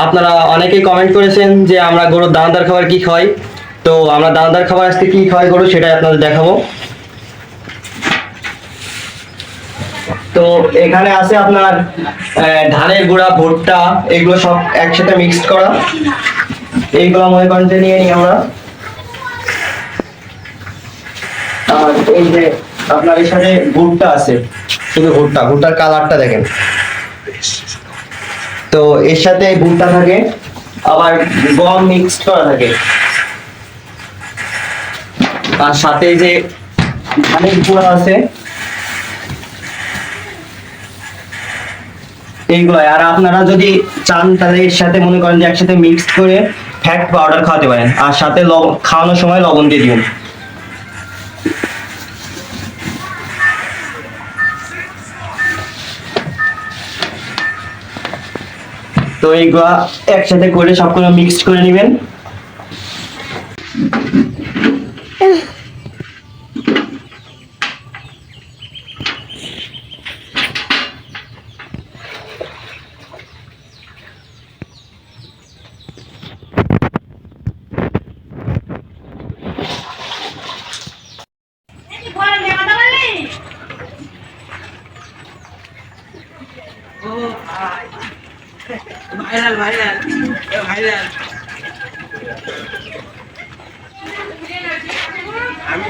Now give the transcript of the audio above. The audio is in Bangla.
আপনারা অনেকেই কমেন্ট করেছেন যে আমরা গরুর দানাদার খাবার কি খাওয়াই। তো আমরা দানাদার খাবার আজকে কি খাওয়াই গরু সেটাই আপনাদের দেখাবো। তো এখানে আছে আপনার ধানের গুঁড়া, ভুট্টা, এগুলো সব একসাথে মিক্সড করা। এইগুলো মনে করেন যে নিয়ে নিই আমরা। আর এই যে আপনার এর সাথে ভুট্টা আছে, শুধু ভুট্টার কালারটা দেখেন। তো এর সাথে ভুট্টা থাকে, আবার গম মিক্সড করা থাকে, আর সাথে যে ধানের গুঁড়া আছে এইগুলো। আর আপনারা যদি চান তাহলে এর সাথে মনে করেন যে একসাথে মিক্সড করে ফ্যাট পাউডার খাওয়াতে পারেন, আর সাথে খাওয়ানোর সময় লবণ দিয়ে দিবেন। তো এইগুলা একসাথে করে সবগুলো মিক্সড করে নেবেন। ভাইরাল ভাইরাল ভাইরাল আমি